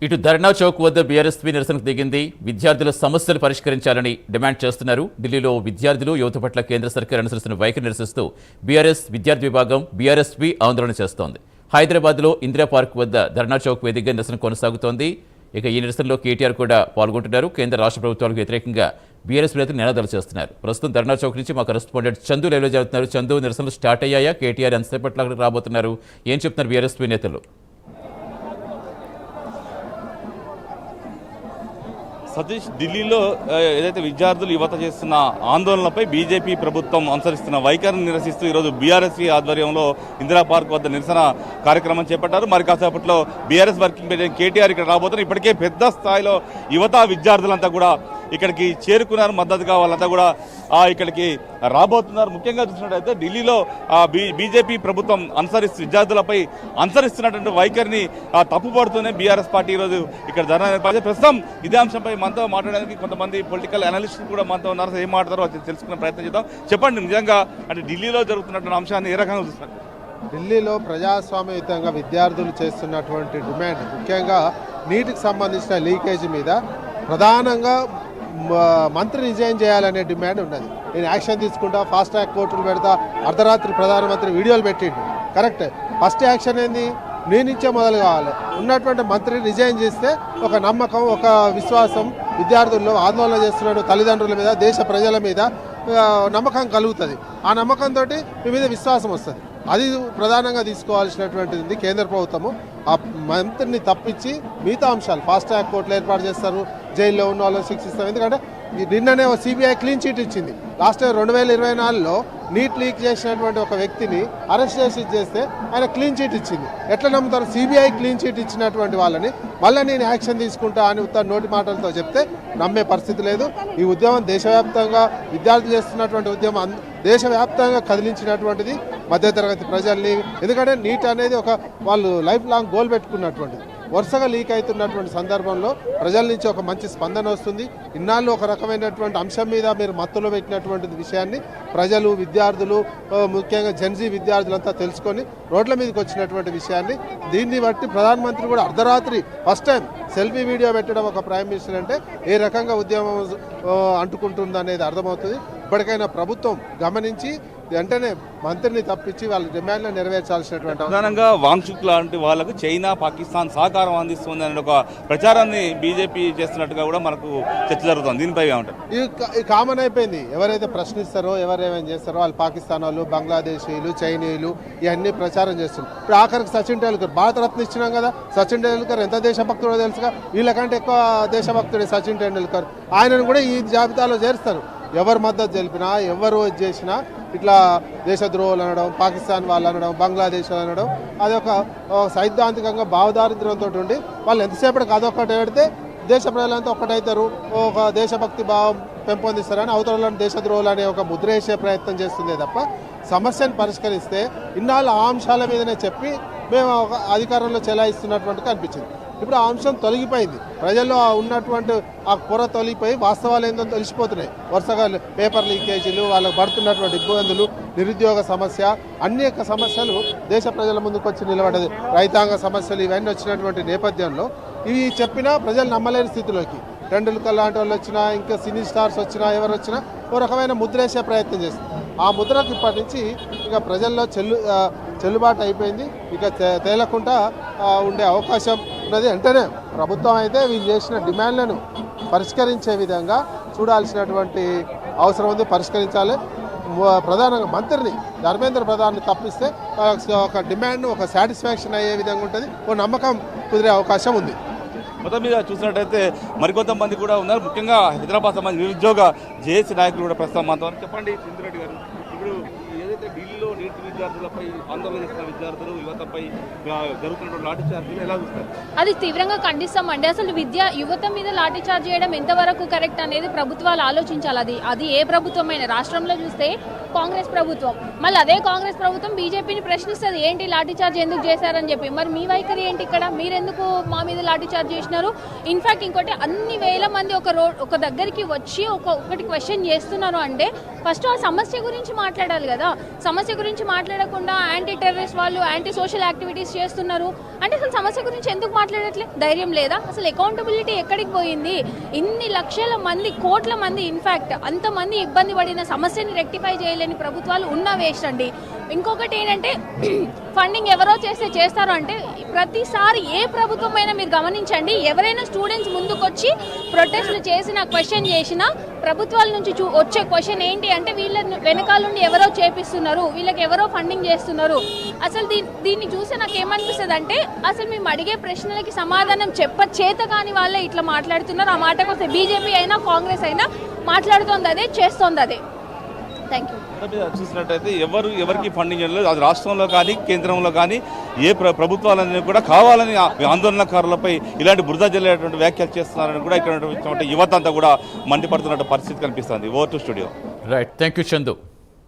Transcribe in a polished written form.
ఇటు ధర్నా చౌక్ వద్ద బీఆర్ఎస్పీ నిరసనకు దిగింది. విద్యార్థుల సమస్యలు పరిష్కరించాలని డిమాండ్ చేస్తున్నారు. ఢిల్లీలో విద్యార్థులు యువత పట్ల కేంద్ర సర్కార్ అనుసరిస్తున్న వైఖరి నిరసిస్తూ బీఆర్ఎస్ విద్యార్థి విభాగం బీఆర్ఎస్పీ ఆందోళన చేస్తోంది. హైదరాబాద్లో ఇందిరా పార్క్ వద్ద ధర్నా చౌక్ వేదికగా నిరసన కొనసాగుతోంది. ఇక ఈ నిరసనలో కేటీఆర్ కూడా పాల్గొంటున్నారు. కేంద్ర రాష్ట్ర ప్రభుత్వాలకు వ్యతిరేకంగా బీఆర్ఎస్ నేతలు నినాదాలు చేస్తున్నారు. ప్రస్తుతం ధర్నా చౌక్ నుంచి మా కరెస్పాండెంట్ చందు లైవ్లో జరుగుతున్నారు. చందు, నిరసనలు స్టార్ట్ అయ్యాయా? కేటీఆర్ ఎంతసేపట్లో అక్కడికి రాబోతున్నారు? ఏం చెప్తున్నారు బీఆర్ఎస్పీ నేతలు? సతీష్, ఢిల్లీలో ఏదైతే విద్యార్థులు యువత చేస్తున్న ఆందోళనలపై బీజేపీ ప్రభుత్వం అనుసరిస్తున్న వైఖరిని నిరసిస్తూ ఈరోజు బీఆర్ఎస్పీ ఆధ్వర్యంలో ఇందిరా పార్క్ వద్ద నిరసన కార్యక్రమం చేపట్టారు. మరి కాసేపట్లో బీఆర్ఎస్ వర్కింగ్ ప్రెసిడెంట్ కేటీఆర్ ఇక్కడ రాబోతున్నారు. ఇప్పటికే పెద్ద స్థాయిలో యువత విద్యార్థులంతా కూడా ఇక్కడికి చేరుకున్నారు. మద్దతుగా వాళ్ళంతా కూడా ఇక్కడికి రాబోతున్నారు. ముఖ్యంగా చూసినట్టయితే ఢిల్లీలో బీజేపీ ప్రభుత్వం విద్యార్థులపై అనుసరిస్తున్నటువంటి వైఖరిని తప్పుపడుతూనే బీఆర్ఎస్ పార్టీ ఈరోజు ఇక్కడ ధర్నా ఏర్పాటు. ప్రస్తుతం ఇదే అంశంపై మనతో మాట్లాడడానికి కొంతమంది పొలిటికల్ అనలిస్టులు కూడా మనతో ఉన్నారు. ఏం మాట్లాడారో తెలుసుకునే ప్రయత్నం చేద్దాం. చెప్పండి, నిజంగా అంటే ఢిల్లీలో జరుగుతున్నటువంటి అంశాన్ని ఏ రకంగా చూస్తున్నారు? ఢిల్లీలో ప్రజాస్వామ్యయుతంగా విద్యార్థులు చేస్తున్నటువంటి డిమాండ్, ముఖ్యంగా నీటికి సంబంధించిన లీకేజీ మీద ప్రధానంగా మంత్రి రిజైన్ చేయాలనే డిమాండ్ ఉన్నది. నేను యాక్షన్ తీసుకుంటా, ఫాస్ట్ ట్రాక్ కోర్టులు పెడతా, అర్ధరాత్రి ప్రధానమంత్రి వీడియోలు పెట్టిండు. కరెక్ట్. ఫస్ట్ యాక్షన్ ఏంది? నేనిచ్చే మొదలు కావాలి. ఉన్నటువంటి మంత్రి రిజైన్ చేస్తే ఒక నమ్మకం, ఒక విశ్వాసం విద్యార్థుల్లో ఆందోళన చేస్తున్న తల్లిదండ్రుల మీద, దేశ ప్రజల మీద నమ్మకం కలుగుతుంది. ఆ నమ్మకంతో మీ మీద విశ్వాసం వస్తుంది. అది ప్రధానంగా తీసుకోవాల్సినటువంటిది కేంద్ర ప్రభుత్వము. ఆ మంత్రిని తప్పించి మిగతా అంశాలు ఫాస్ట్ ట్రాక్ కోర్టులు ఏర్పాటు చేస్తారు, జైల్లో ఉన్న వాళ్ళని శిక్షిస్తాం. ఎందుకంటే నిన్ననే సిబిఐ క్లీన్ చిట్ ఇచ్చింది. లాస్ట్ 2024లో నీట్ లీక్ చేసినటువంటి ఒక వ్యక్తిని అరెస్ట్ చేస్తే ఆయన క్లీన్ చిట్ ఇచ్చింది. ఎట్లా నమ్ముతారు? సిబిఐ క్లీన్ చిట్ ఇచ్చినటువంటి వాళ్ళని మళ్ళీ నేను యాక్షన్ తీసుకుంటా అని నోటి మాటలతో చెప్తే నమ్మే పరిస్థితి లేదు. ఈ ఉద్యమం దేశవ్యాప్తంగా విద్యార్థులు చేస్తున్నటువంటి ఉద్యమం దేశవ్యాప్తంగా కదిలించినటువంటిది మధ్యతరగతి ప్రజల్ని. ఎందుకంటే నీట్ అనేది ఒక వాళ్ళు లైఫ్ లాంగ్ గోల్ పెట్టుకున్నటువంటిది. వరుసగా లీక్ అవుతున్నటువంటి సందర్భంలో ప్రజల నుంచి ఒక మంచి స్పందన వస్తుంది. ఇన్నాళ్ళు ఒక రకమైనటువంటి అంశం మీద మీరు మత్తులో పెట్టినటువంటి విషయాన్ని ప్రజలు, విద్యార్థులు, ముఖ్యంగా జెన్జీ విద్యార్థులంతా తెలుసుకొని రోడ్ల మీదకి వచ్చినటువంటి విషయాన్ని, దీన్ని బట్టి ప్రధానమంత్రి కూడా అర్ధరాత్రి ఫస్ట్ టైం సెల్ఫీ వీడియో పెట్టడం ఒక ప్రైమ్ మినిస్టర్ అంటే ఏ రకంగా ఉద్యమం అంటుకుంటుంది అనేది అర్థమవుతుంది. ఇప్పటికైనా ప్రభుత్వం గమనించి వెంటనే మంత్రిని తప్పించి వాళ్ళ డిమాండ్లను నెరవేర్చాల్సినటువంటి, ప్రధానంగా వాంగ్చుక్ లాంటి వాళ్ళకు చైనా, పాకిస్తాన్ సహకారం అందిస్తుంది అనే ఒక ప్రచారాన్ని బీజేపీ చేస్తున్నట్టుగా కూడా మనకు చర్చ జరుగుతుంది. దీనిపై ఏమంటారు? ఇది కామన్ అయిపోయింది. ఎవరైతే ప్రశ్నిస్తారో, ఎవరేమైనా చేస్తారో వాళ్ళు పాకిస్తాన్ వాళ్ళు, బంగ్లాదేశీయులు, చైనీయులు ఇవన్నీ ప్రచారం చేస్తున్నారు. ఇప్పుడు ఆఖరికి సచిన్ టెండూల్కర్ భారతరత్న ఇచ్చినాం కదా. సచిన్ టెండూల్కర్ ఎంత దేశభక్తుడో తెలుసుగా. వీళ్ళకంటే ఎక్కువ దేశభక్తుడే సచిన్ టెండూల్కర్. ఆయనను కూడా ఈ జాబితాలో చేరుస్తారు. ఎవరు మద్దతు తెలిపినా, ఎవరు చేసినా ఇట్లా దేశద్రోహులు అనడం, పాకిస్తాన్ వాళ్ళు అనడం, బంగ్లాదేశ్ అనడం, అదొక సైద్ధాంతికంగా భావదారిద్ర్యంతో ఉండి వాళ్ళు ఎంతసేపటికి అదొకటి పెడితే దేశ ప్రజలంతా ఒక్కటవుతారు, ఒక దేశభక్తి భావం పెంపొందిస్తారని అవతలను దేశద్రోహులు అనే ఒక ముద్ర వేసే ప్రయత్నం చేస్తుందే తప్ప సమస్యను పరిష్కరిస్తే ఇన్నాళ్ళు ఆ అంశాల మీదనే చెప్పి మేము ఒక అధికారంలో చెలాయిస్తున్నటువంటి కనిపించింది. ఇప్పుడు ఆ అంశం తొలగిపోయింది. ప్రజల్లో ఉన్నటువంటి ఆ పొర తొలగిపోయి వాస్తవాలు ఏందో తెలిసిపోతున్నాయి. వరుసగా పేపర్ లీకేజీలు, వాళ్ళకు పడుతున్నటువంటి ఇబ్బందులు, నిరుద్యోగ సమస్య, అనేక సమస్యలు దేశ ప్రజల ముందుకు వచ్చి నిలబడ్డది. రైతాంగ సమస్యలు ఇవన్నీ వచ్చినటువంటి నేపథ్యంలో ఇవి చెప్పినా ప్రజలు నమ్మలేని స్థితిలోకి టెండూల్కర్ లాంటి వాళ్ళు వచ్చినా, ఇంకా సినీ స్టార్స్ వచ్చినా, ఎవరు వచ్చినా ఓ రకమైన ముద్ర వేసే ప్రయత్నం చేస్తుంది. ఆ ముద్రకు ఇప్పటి నుంచి ఇక ప్రజల్లో చెల్లుబాటు అయిపోయింది. ఇక తేలకుండా ఉండే అవకాశం ఉన్నది. వెంటనే ప్రభుత్వం అయితే వీళ్ళు చేసిన డిమాండ్లను పరిష్కరించే విధంగా చూడాల్సినటువంటి అవసరం ఉంది. పరిష్కరించాలి. ప్రధానంగా మంత్రిని, ధర్మేంద్ర ప్రధాన్ని తప్పిస్తే ఒక డిమాండ్, ఒక సాటిస్ఫాక్షన్ అయ్యే విధంగా ఉంటుంది. ఓ నమ్మకం కుదిరే అవకాశం ఉంది. మొత్తం మీద చూసినట్టయితే మరికొంతమంది కూడా ఉన్నారు. ముఖ్యంగా హైదరాబాద్ సంబంధించిన నిరుద్యోగ జేఏసీ నాయకులు కూడా ప్రస్తుతం మనతో. చెప్పండి చంద్రెడ్డి గారు, ఇప్పుడు ఏదైతే ఢిల్లీలో నీటి విద్యార్థులపై ఆందోళన చేస్తున్న విద్యార్థులు, యువతపై జరుగుతున్న లాఠీ చార్జీలు ఎలా చూస్తారు? అది తీవ్రంగా ఖండిస్తామండి. అసలు యువత మీద లాఠీ చార్జ్ చేయడం ఎంతవరకు కరెక్ట్ అనేది ప్రభుత్వాలు ఆలోచించాలి. అది ఏ ప్రభుత్వమైన రాష్ట్రంలో చూస్తే కాంగ్రెస్ ప్రభుత్వం. మళ్ళీ అదే కాంగ్రెస్ ప్రభుత్వం బీజేపీని ప్రశ్నిస్తుంది, ఏంటి లాఠీచార్జ్ ఎందుకు చేశారని చెప్పి. మరి మీ వైఖరి ఏంటి ఇక్కడ? మీరెందుకు మా మీద లాఠీచార్జ్ చేసినారు? ఇన్ఫాక్ట్ ఇంకోటి, అన్ని వేల మంది ఒక దగ్గరికి వచ్చి ఒకటి క్వశ్చన్ చేస్తున్నారు అంటే ఫస్ట్ ఆ సమస్య గురించి మాట్లాడాలి కదా. సమస్య గురించి మాట్లాడకుండా యాంటీ టెర్రరిస్ట్ వాళ్ళు యాంటీ సోషల్ యాక్టివిటీస్ చేస్తున్నారు అంటే అసలు సమస్య గురించి ఎందుకు మాట్లాడట్లే? ధైర్యం లేదా? అసలు అకౌంటబిలిటీ ఎక్కడికి పోయింది? ఇన్ని లక్షల మంది, కోట్ల మంది, ఇన్ఫాక్ట్ అంతమంది ఇబ్బంది పడిన సమస్యని రెక్టిఫై చేయలేని ప్రభుత్వాలు ఉన్న వేస్ట్ అండి. ఇంకొకటి ఏంటంటే ఫండింగ్ ఎవరో చేస్తారు అంటే ప్రతిసారి ఏ ప్రభుత్వం అయినా మీరు గమనించండి, ఎవరైనా స్టూడెంట్స్ ముందుకొచ్చి ప్రొటెస్ట్లు చేసినా క్వశ్చన్ చేసినా ప్రభుత్వాల నుంచి వచ్చే క్వశ్చన్ ఏంటి అంటే వీళ్ళ వెనకాల నుండి ఎవరో చేపిస్తున్నారు, వీళ్ళకి ఎవరో ఫండింగ్ చేస్తున్నారు. అసలు దీన్ని చూస్తే నాకు ఏమనిపిస్తుంది అంటే అసలు మేము అడిగే ప్రశ్నలకి సమాధానం చేత కాని వాళ్ళే ఇట్లా మాట్లాడుతున్నారు. ఆ మాటకు వస్తే బీజేపీ అయినా కాంగ్రెస్ అయినా మాట్లాడుతోంది అదే, చేస్తోంది అదే. Thank you. చూసినట్టయితే ఎవరికి ఫండింగ్ లేదు. అది రాష్ట్రంలో కానీ కేంద్రంలో కానీ ఏ ప్రభుత్వాలన్నీ కూడా కావాలని ఆందోళనకారులపై ఇలాంటి బురద జల్లేటువంటి వ్యాఖ్యలు చేస్తున్నారని కూడా ఇక్కడ యువత అంతా కూడా మండిపడుతున్న పరిస్థితి కనిపిస్తుంది. Over to studio. Right, thank you Chandu.